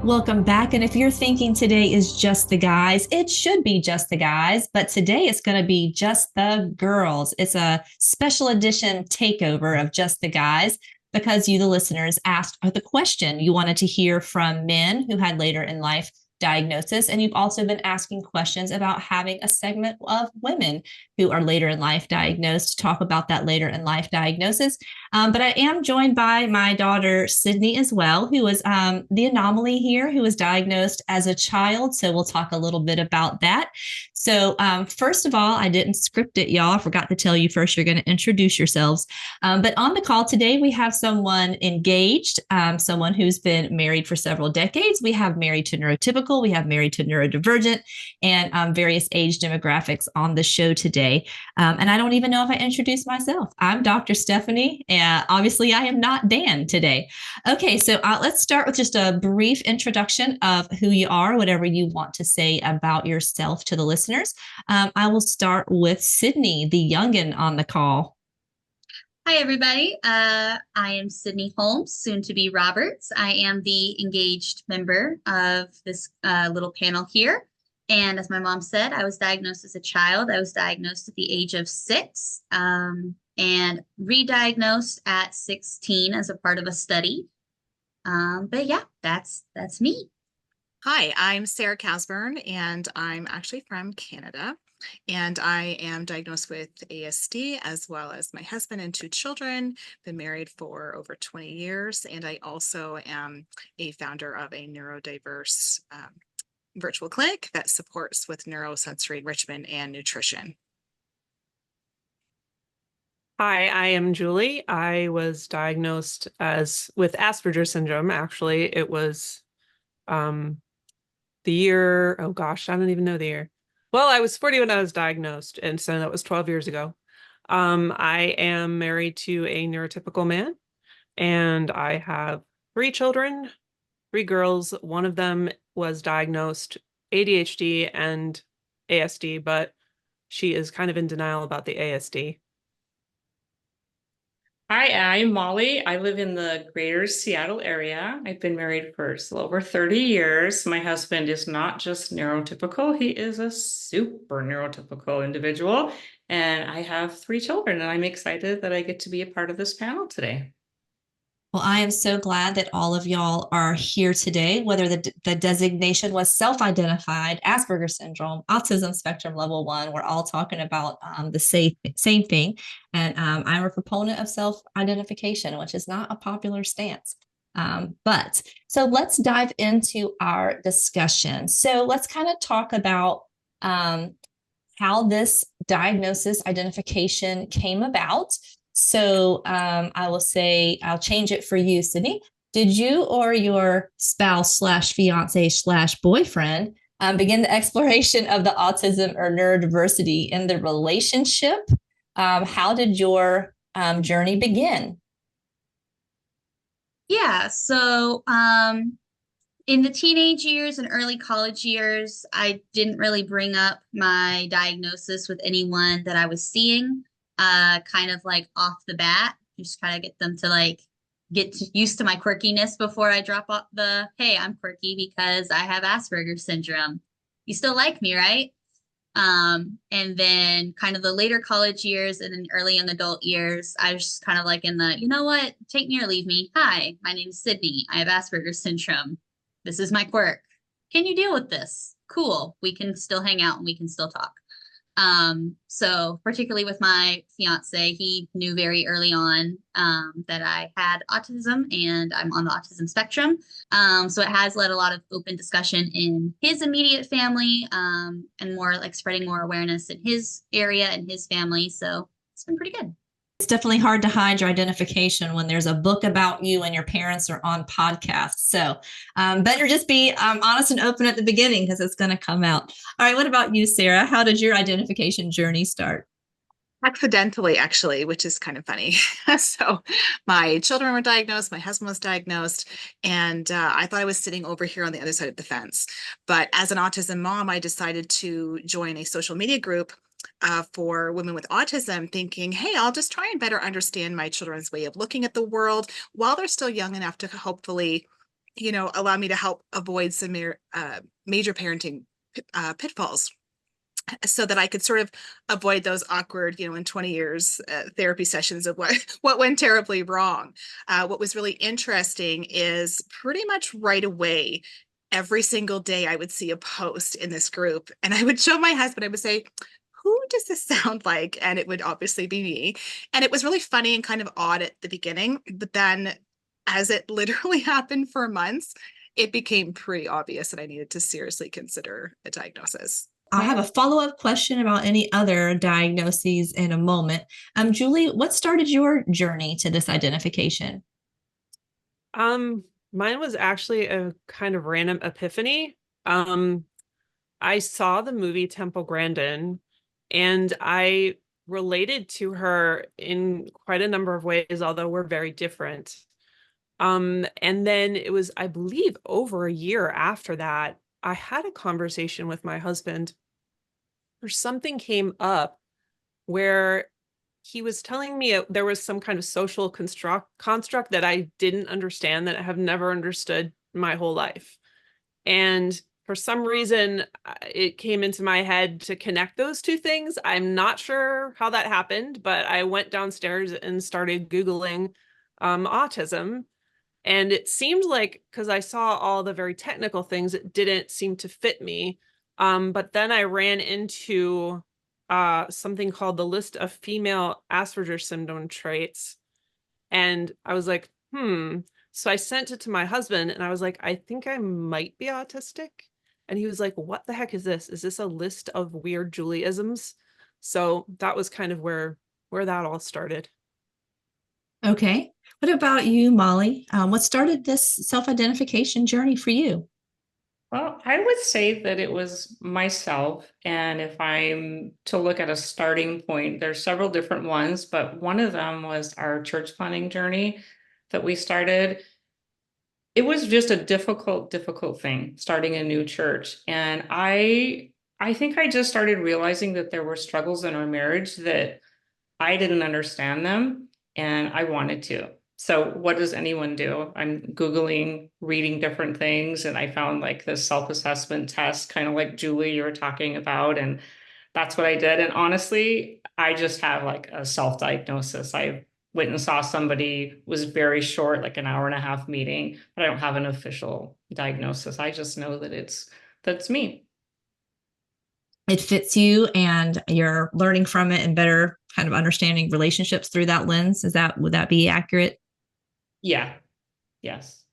Welcome back. And if you're thinking today is just the guys, it should be just the guys, but today it's going to be just the girls. It's a special edition takeover of just the guys because you, the listeners, asked the question. You wanted to hear from men who had later in life diagnosis, and you've also been asking questions about having a segment of women who are later in life diagnosed to talk about that later in life diagnosis. But I am joined by my daughter, Sydney, as well, who was the anomaly here, who was diagnosed as a child. So we'll talk a little bit about that. So, first of all, I didn't script it, y'all. I forgot to tell you first, you're going to introduce yourselves. But on the call today, we have someone engaged, someone who's been married for several decades. We have married to neurotypical, we have married to neurodivergent, and various age demographics on the show today. And I don't even know if I introduced myself. I'm Dr. Stephanie, and obviously I am not Dan today. Okay, so let's start with just a brief introduction of who you are, whatever you want to say about yourself to the listeners. I will start with Sydney, the youngin on the call. Hi, everybody. I am Sydney Holmes, soon to be Roberts. I am the engaged member of this little panel here. And as my mom said, I was diagnosed as a child. I was diagnosed at the age of 6 and re-diagnosed at 16 as a part of a study. But yeah, that's me. Hi, I'm Sarah Casburn, and I'm actually from Canada. And I am diagnosed with ASD, as well as my husband and 2 children. Been married for over 20 years. And I also am a founder of a neurodiverse virtual clinic that supports with neurosensory enrichment and nutrition. Hi, I am Julie. I was diagnosed with Asperger's syndrome. Actually, it was the year, oh gosh, I don't even know the year. Well, I was 40 when I was diagnosed, and so that was 12 years ago. I am married to a neurotypical man, and I have 3 children, 3 girls. One of them was diagnosed ADHD and ASD, but she is kind of in denial about the ASD. Hi, I'm Molly. I live in the greater Seattle area. I've been married for over 30 years. My husband is not just neurotypical, he is a super neurotypical individual. And I have 3 children, and I'm excited that I get to be a part of this panel today. Well, I am so glad that all of y'all are here today, whether the designation was self-identified, Asperger's syndrome, autism spectrum level 1, we're all talking about the same thing. And I'm a proponent of self-identification, which is not a popular stance. But so let's dive into our discussion. So let's kind of talk about how this diagnosis identification came about. So I will say, I'll change it for you, Sydney. Did you or your spouse slash fiance slash boyfriend begin the exploration of the autism or neurodiversity in the relationship? How did your journey begin? Yeah, so in the teenage years and early college years, I didn't really bring up my diagnosis with anyone that I was seeing, kind of like off the bat, just kind of get them to like used to my quirkiness before I drop off hey, I'm quirky because I have Asperger's syndrome. You still like me, right? And then kind of the later college years and then early young adult years, I was just kind of like in the, you know what, take me or leave me. Hi, my name is Sydney. I have Asperger's syndrome. This is my quirk. Can you deal with this? Cool. We can still hang out and we can still talk. So particularly with my fiance, he knew very early on that I had autism and I'm on the autism spectrum. So it has led a lot of open discussion in his immediate family, and more like spreading more awareness in his area and his family. So it's been pretty good. It's definitely hard to hide your identification when there's a book about you and your parents are on podcasts. So better just be honest and open at the beginning because it's going to come out. All right. What about you, Sarah? How did your identification journey start? Accidentally, actually, which is kind of funny. So my children were diagnosed, my husband was diagnosed, and I thought I was sitting over here on the other side of the fence. But as an autism mom, I decided to join a social media group for women with autism, thinking, hey, I'll just try and better understand my children's way of looking at the world while they're still young enough to hopefully allow me to help avoid some major parenting pitfalls, so that I could sort of avoid those awkward, in 20 years therapy sessions of what went terribly wrong. What was really interesting is pretty much right away, every single day I would see a post in this group, and I would show my husband, I would say, who does this sound like? And it would obviously be me. And it was really funny and kind of odd at the beginning, but then as it literally happened for months, it became pretty obvious that I needed to seriously consider a diagnosis. I'll have a follow-up question about any other diagnoses in a moment. Julie, what started your journey to this identification? Mine was actually a kind of random epiphany. I saw the movie Temple Grandin, and I related to her in quite a number of ways, although we're very different. And then it was, I believe, over a year after that, I had a conversation with my husband where something came up where he was telling me there was some kind of social construct that I didn't understand, that I have never understood my whole life. And for some reason, it came into my head to connect those two things. I'm not sure how that happened, but I went downstairs and started Googling autism. And it seemed like, because I saw all the very technical things, it didn't seem to fit me. But then I ran into something called the list of female Asperger syndrome traits. And I was like, So I sent it to my husband and I was like, I think I might be autistic. And he was like, what the heck is this? Is this a list of weird Julieisms? So that was kind of where that all started. Okay. What about you, Molly? What started this self-identification journey for you? Well, I would say that it was myself. And if I'm to look at a starting point, there's several different ones, but one of them was our church planning journey that we started. It was just a difficult thing, starting a new church. And I think I just started realizing that there were struggles in our marriage that I didn't understand them, and I wanted to. So what does anyone do? I'm Googling, reading different things, and I found like this self-assessment test, kind of like Julie, you were talking about. And that's what I did. And honestly, I just have like a self-diagnosis. I went and saw somebody, was very short, like an hour and a half meeting, but I don't have an official diagnosis. I just know that that's me. It fits you and you're learning from it and better kind of understanding relationships through that lens. Would that be accurate? Yeah. Yes.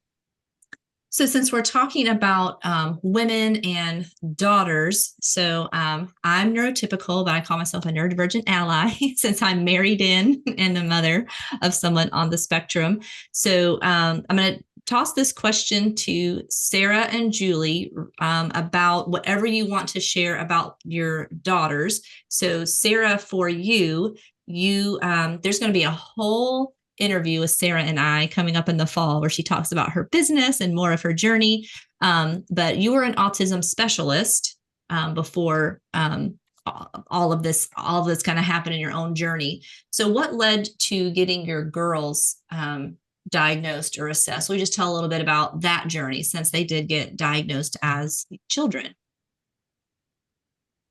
So since we're talking about women and daughters, I'm neurotypical, but I call myself a neurodivergent ally since I'm married in and the mother of someone on the spectrum. So I'm going to toss this question to Sarah and Julie about whatever you want to share about your daughters. So Sarah, for you, there's going to be a whole interview with Sarah and I coming up in the fall where she talks about her business and more of her journey. But you were an autism specialist before all of this kind of happened in your own journey. So what led to getting your girls diagnosed or assessed? Will you just tell a little bit about that journey since they did get diagnosed as children?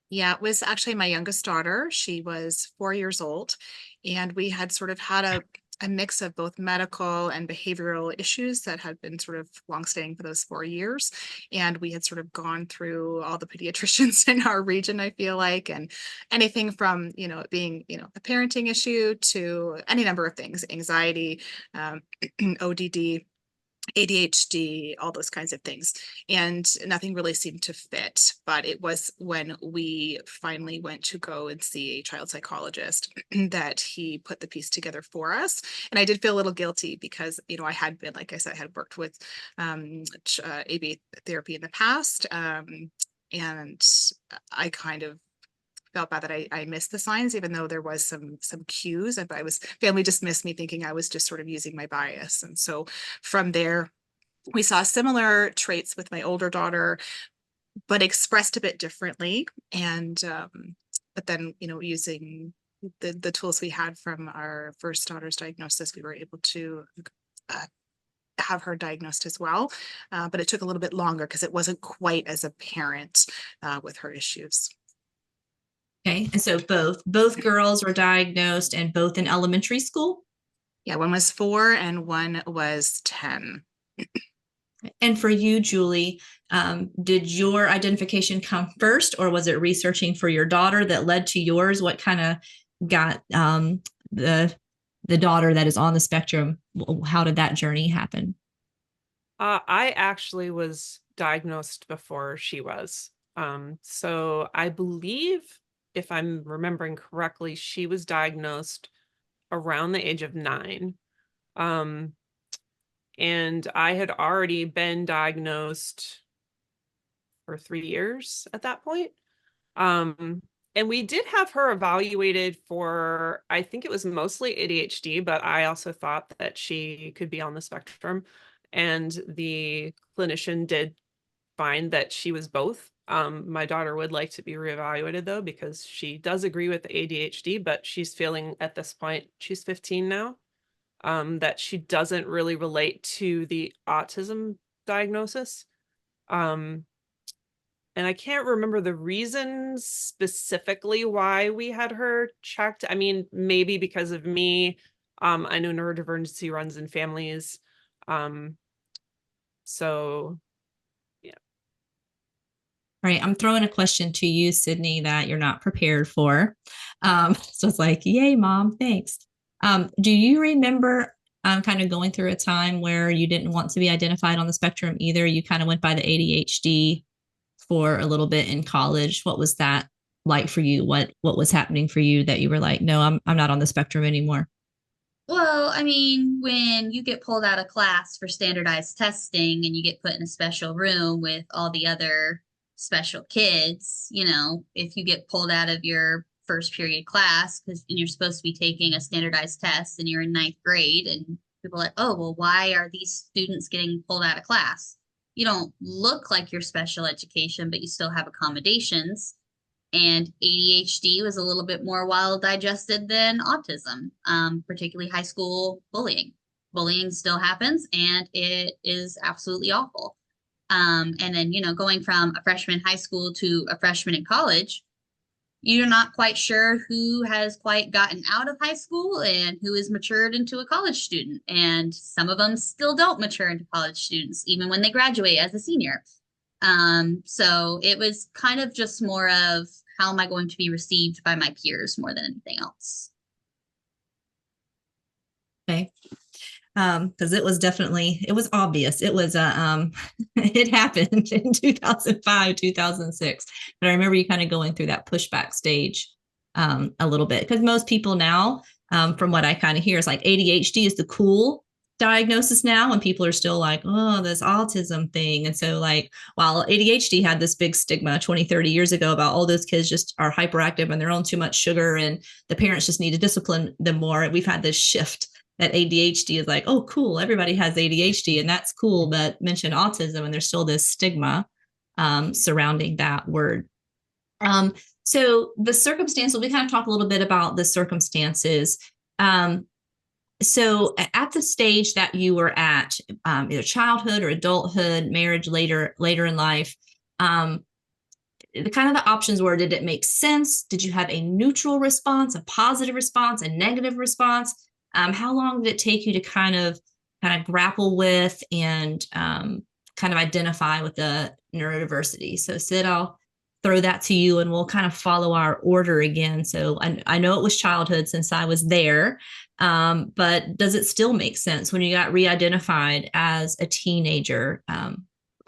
Yeah, it was actually my youngest daughter. She was 4 years old, and we had sort of had a mix of both medical and behavioral issues that had been sort of longstanding for those 4 years. And we had sort of gone through all the pediatricians in our region, I feel like, and anything from, it being, a parenting issue to any number of things, anxiety, ODD, ADHD, all those kinds of things. And nothing really seemed to fit. But it was when we finally went to go and see a child psychologist that he put the piece together for us. And I did feel a little guilty because, I had been, like I said, I had worked with ABA therapy in the past. And I kind of felt bad that I missed the signs, even though there was some cues, and family dismissed me thinking I was just sort of using my bias. And so from there, we saw similar traits with my older daughter, but expressed a bit differently. And but then, using the tools we had from our first daughter's diagnosis, we were able to have her diagnosed as well, but it took a little bit longer because it wasn't quite as apparent with her issues. Okay. And so both girls were diagnosed and both in elementary school? Yeah, one was 4 and one was 10. And for you, Julie, did your identification come first, or was it researching for your daughter that led to yours? What kind of got the daughter that is on the spectrum? How did that journey happen? I actually was diagnosed before she was. So I believe, if I'm remembering correctly, she was diagnosed around the age of 9. And I had already been diagnosed for 3 years at that point. And we did have her evaluated for, I think it was mostly ADHD, but I also thought that she could be on the spectrum. And the clinician did find that she was both. My daughter would like to be reevaluated though, because she does agree with the ADHD, but she's feeling at this point, she's 15 now, that she doesn't really relate to the autism diagnosis. And I can't remember the reasons specifically why we had her checked. I mean, maybe because of me. I know neurodiversity runs in families. So yeah. All right, I'm throwing a question to you, Sydney, that you're not prepared for. So it's like, yay, mom, thanks. Do you remember kind of going through a time where you didn't want to be identified on the spectrum either? You kind of went by the ADHD for a little bit in college. What was that like for you? What was happening for you that you were like, no, I'm not on the spectrum anymore? Well, I mean, when you get pulled out of class for standardized testing and you get put in a special room with all the other special kids, you know, if you get pulled out of your first period class because you're supposed to be taking a standardized test and you're in 9th grade, and people are like, oh, well, why are these students getting pulled out of class? You don't look like you're special education, but you still have accommodations. And ADHD was a little bit more well digested than autism, particularly high school bullying. Bullying still happens, and it is absolutely awful. And then, you know, going from a freshman in high school to a freshman in college, you're not quite sure who has quite gotten out of high school and who is matured into a college student. And some of them still don't mature into college students, even when they graduate as a senior. So it was kind of just more of, how am I going to be received by my peers more than anything else? Okay. Because it was obvious. It was it happened in 2005, 2006. But I remember you kind of going through that pushback stage a little bit, because most people now, from what I kind of hear, is like ADHD is the cool diagnosis now, and people are still like, oh, this autism thing. And so, like, while ADHD had this big stigma 20, 30 years ago about all those kids just are hyperactive and they're on too much sugar and the parents just need to discipline them more, we've had this shift that ADHD is like, oh, cool, everybody has ADHD and that's cool, but mention autism and there's still this stigma surrounding that word. So the circumstances, we kind of talk a little bit about the circumstances. So at the stage that you were at, either childhood or adulthood, marriage later in life, the kind of the options were, did it make sense? Did you have a neutral response, a positive response, a negative response? How long did it take you to kind of grapple with and kind of identify with the neurodiversity? So Sid, I'll throw that to you and we'll kind of follow our order again. So I know it was childhood since I was there, but does it still make sense when you got re-identified as a teenager?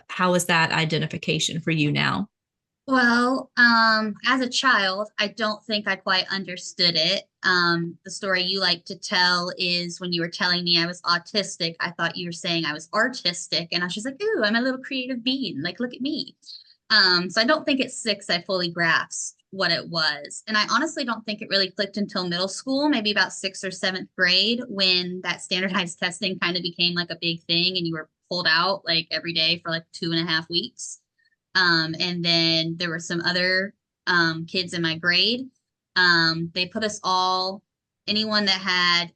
How is that identification for you now? Well, as a child, I don't think I quite understood it. The story you like to tell is when you were telling me I was autistic, I thought you were saying I was artistic, and I was just like, ooh, I'm a little creative being. Like, look at me. So I don't think at 6 I fully grasped what it was. And I honestly don't think it really clicked until middle school, maybe about 6th or 7th grade, when that standardized testing kind of became like a big thing and you were pulled out like every day for like 2.5 weeks. And then there were some other kids in my grade. They put us all, anyone that had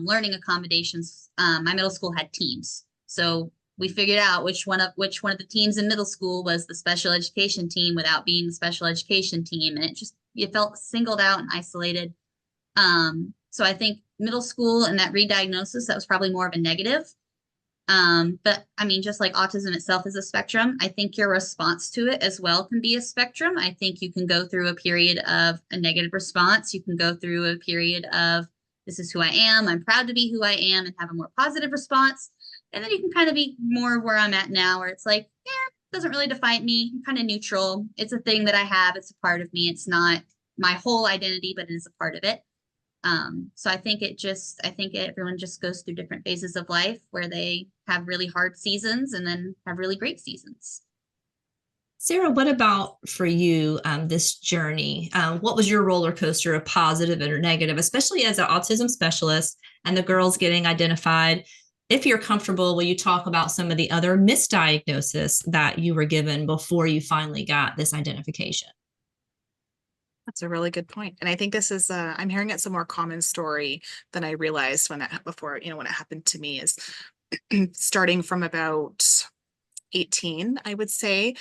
learning accommodations, my middle school had teams. So we figured out which one of the teams in middle school was the special education team without being the special education team. And it felt singled out and isolated. So I think middle school and that re-diagnosis, that was probably more of a negative. But I mean, just like autism itself is a spectrum, I think your response to it as well can be a spectrum. I think you can go through a period of a negative response. You can go through a period of, this is who I am, I'm proud to be who I am, and have a more positive response. And then you can kind of be more where I'm at now, where it's like, yeah, it doesn't really define me. I'm kind of neutral. It's a thing that I have. It's a part of me. It's not my whole identity, but it is a part of it. So I think everyone just goes through different phases of life where they have really hard seasons and then have really great seasons. Sarah, what about for you, this journey? What was your roller coaster of positive or negative, especially as an autism specialist and the girls getting identified? If you're comfortable, will you talk about some of the other misdiagnosis that you were given before you finally got this identification? That's a really good point. And I think this is, I'm hearing it's a more common story than I realized when it happened to me, is starting from about 18, I would say.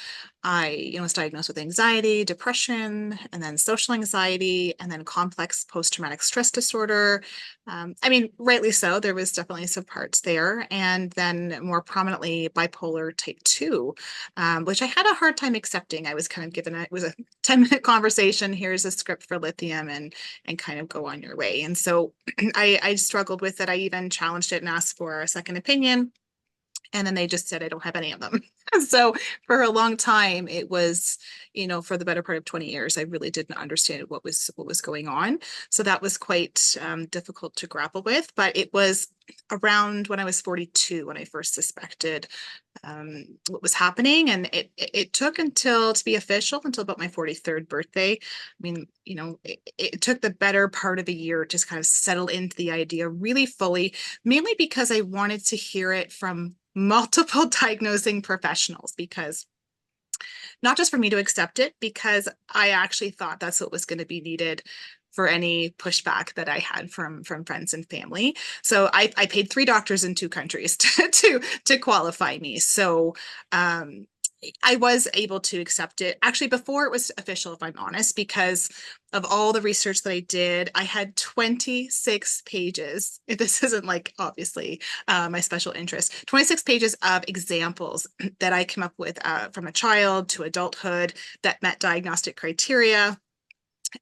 I was diagnosed with anxiety, depression, and then social anxiety, and then complex post-traumatic stress disorder. I mean, rightly so. There was definitely some parts there. And then more prominently, bipolar type 2, which I had a hard time accepting. I was kind of given, it was a 10-minute conversation. Here's a script for lithium and kind of go on your way. And so I struggled with it. I even challenged it and asked for a second opinion. And then they just said, I don't have any of them. So for a long time, it was, for the better part of 20 years, I really didn't understand what was going on. So that was quite difficult to grapple with. But it was around when I was 42 when I first suspected what was happening. And it took to be official until about my 43rd birthday. I mean, it took the better part of a year to kind of settle into the idea really fully, mainly because I wanted to hear it from multiple diagnosing professionals, because not just for me to accept it, because I actually thought that's what was going to be needed for any pushback that I had from friends and family. So I paid 3 doctors in 2 countries to qualify me. So I was able to accept it actually before it was official, if I'm honest, because of all the research that I did. I had 26 pages. This isn't like, obviously, my special interest, 26 pages of examples that I came up with from a child to adulthood that met diagnostic criteria.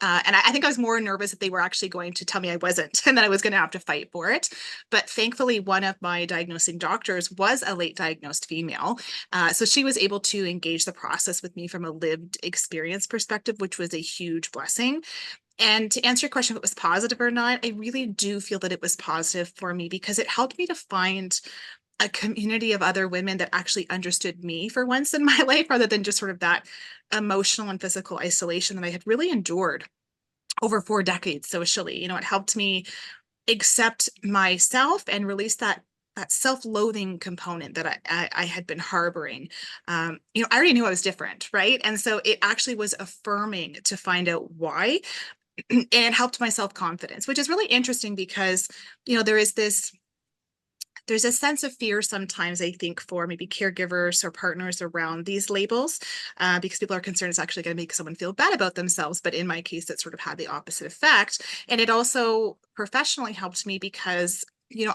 And I think I was more nervous that they were actually going to tell me I wasn't, and that I was going to have to fight for it. But thankfully, one of my diagnosing doctors was a late diagnosed female. So she was able to engage the process with me from a lived experience perspective, which was a huge blessing. And to answer your question, if it was positive or not, I really do feel that it was positive for me, because it helped me to find a community of other women that actually understood me for once in my life, rather than just sort of that emotional and physical isolation that I had really endured over 4 decades socially. It helped me accept myself and release that self-loathing component that I had been harboring. I already knew I was different, right? And so it actually was affirming to find out why, and it helped my self-confidence, which is really interesting because, there's a sense of fear sometimes, I think, for maybe caregivers or partners around these labels, because people are concerned it's actually going to make someone feel bad about themselves. But in my case, it sort of had the opposite effect. And it also professionally helped me because,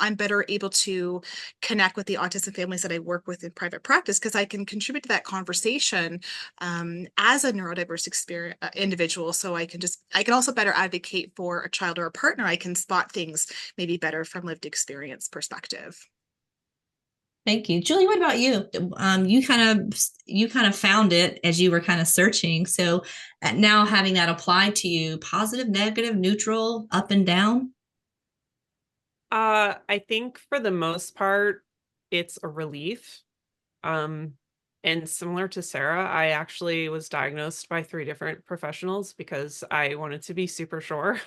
I'm better able to connect with the autism families that I work with in private practice, because I can contribute to that conversation as a neurodiverse individual. So I can also better advocate for a child or a partner. I can spot things maybe better from lived experience perspective. Thank you. Julie, what about you? You kind of found it as you were kind of searching. So now having that applied to you, positive, negative, neutral, up and down? I think for the most part, it's a relief. And similar to Sarah, I actually was diagnosed by 3 different professionals because I wanted to be super sure.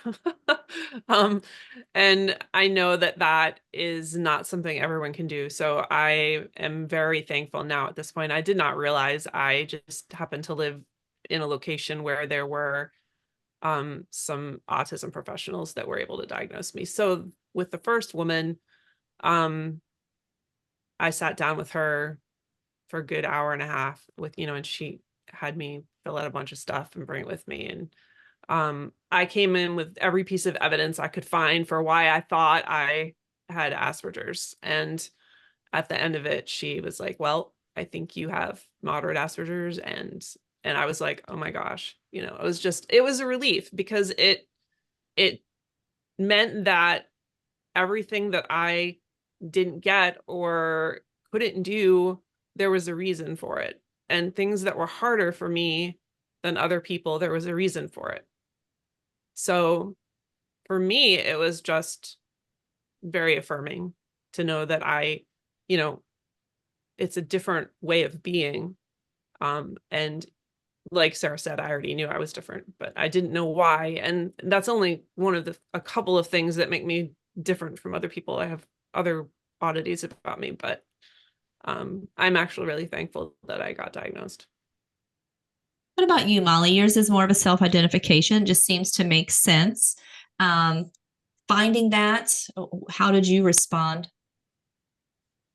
And I know that is not something everyone can do. So I am very thankful now at this point. I did not realize I just happened to live in a location where there were some autism professionals that were able to diagnose me. So with the first woman, I sat down with her for a good hour and a half with, and she had me fill out a bunch of stuff and bring it with me. And I came in with every piece of evidence I could find for why I thought I had Asperger's. And at the end of it, she was like, well, I think you have moderate Asperger's. And I was like, oh my gosh, it was a relief, because it meant that everything that I didn't get or couldn't do, there was a reason for it. And things that were harder for me than other people, there was a reason for it. So for me, it was just very affirming to know that it's a different way of being. And like Sarah said, I already knew I was different, but I didn't know why. And that's only one of a couple of things that make me different from other people. I have other oddities about me, but I'm actually really thankful that I got diagnosed. What about you, Molly? Yours is more of a self-identification, just seems to make sense. Finding that, how did you respond?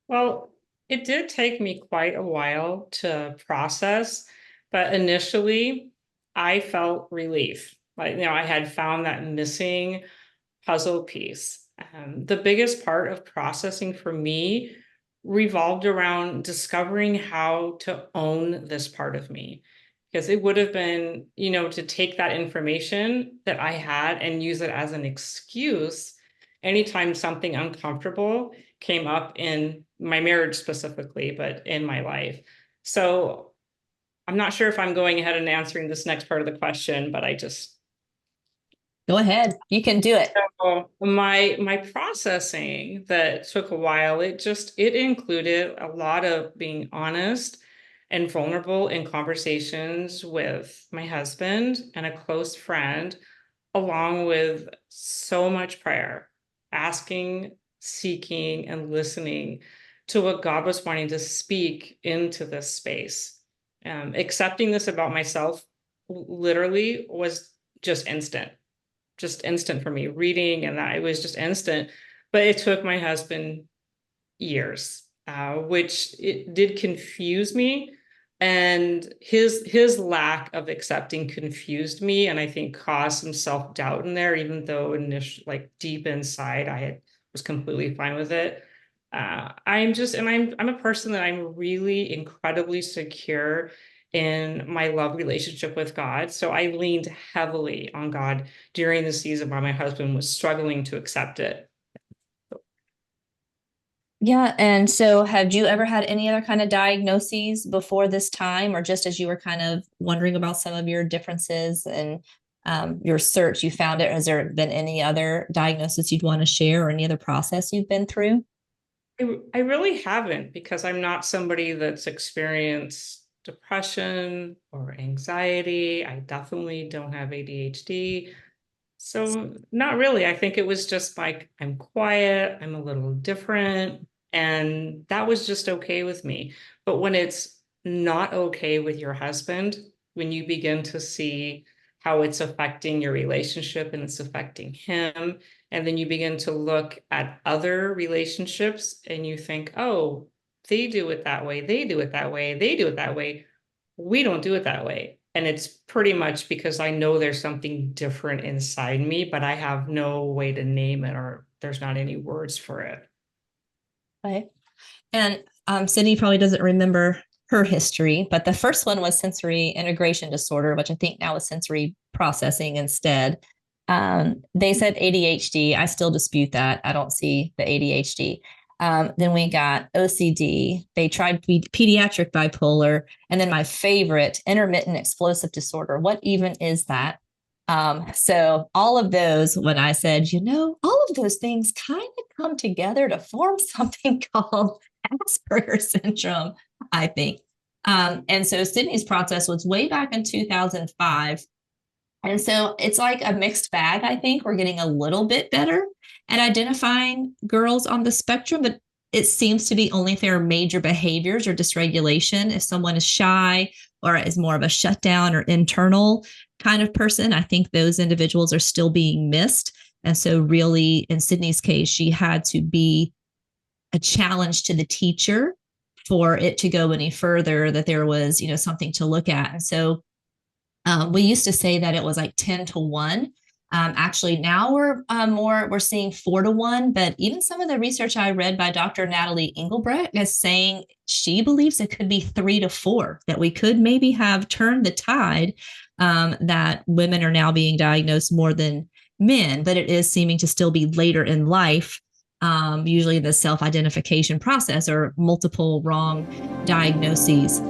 Well, it did take me quite a while to process, but initially I felt relief. Like, I had found that missing puzzle piece. The biggest part of processing for me revolved around discovering how to own this part of me. Because it would have been, to take that information that I had and use it as an excuse anytime something uncomfortable came up in my marriage specifically, but in my life. So I'm not sure if I'm going ahead and answering this next part of the question, but I just Go ahead. You can do it. So my processing that took a while, it included a lot of being honest and vulnerable in conversations with my husband and a close friend, along with so much prayer, asking, seeking, and listening to what God was wanting to speak into this space. Accepting this about myself literally was just instant for me. Reading and that, it was just instant, but it took my husband years, which it did confuse me, and his lack of accepting confused me, and I think caused some self-doubt in there, even though like deep inside was completely fine with it. I'm a person that I'm really incredibly secure in my love relationship with God. So I leaned heavily on God during the season while my husband was struggling to accept it. Yeah. And so have you ever had any other kind of diagnoses before this time, or just as you were kind of wondering about some of your differences and your search, you found it? Has there been any other diagnosis you'd want to share, or any other process you've been through? I really haven't, because I'm not somebody that's experienced depression or anxiety. I definitely don't have ADHD. So not really. I think it was just like, I'm quiet, I'm a little different, and that was just okay with me. But when it's not okay with your husband, when you begin to see how it's affecting your relationship and it's affecting him, and then you begin to look at other relationships and you think, oh, they do it that way, they do it that way, they do it that way. We don't do it that way. And it's pretty much because I know there's something different inside me, but I have no way to name it, or there's not any words for it. Okay. And Sydney probably doesn't remember her history, but the first one was sensory integration disorder, which I think now is sensory processing instead. They said ADHD. I still dispute that. I don't see the ADHD. Then we got OCD. They tried pediatric bipolar. And then my favorite, intermittent explosive disorder. What even is that? So all of those, when I said, all of those things kind of come together to form something called Asperger's syndrome, I think. And so Sydney's process was way back in 2005. And so it's like a mixed bag, I think. We're getting a little bit better at identifying girls on the spectrum, but it seems to be only if there are major behaviors or dysregulation. If someone is shy or is more of a shutdown or internal kind of person, I think those individuals are still being missed. And so really, in Sydney's case, she had to be a challenge to the teacher for it to go any further, that there was, something to look at. And so we used to say that it was like 10-1. Actually, now we're seeing 4-1. But even some of the research I read by Dr. Natalie Engelbrecht is saying she believes it could be 3-4, that we could maybe have turned the tide, that women are now being diagnosed more than men, but it is seeming to still be later in life. Usually the self-identification process or multiple wrong diagnoses.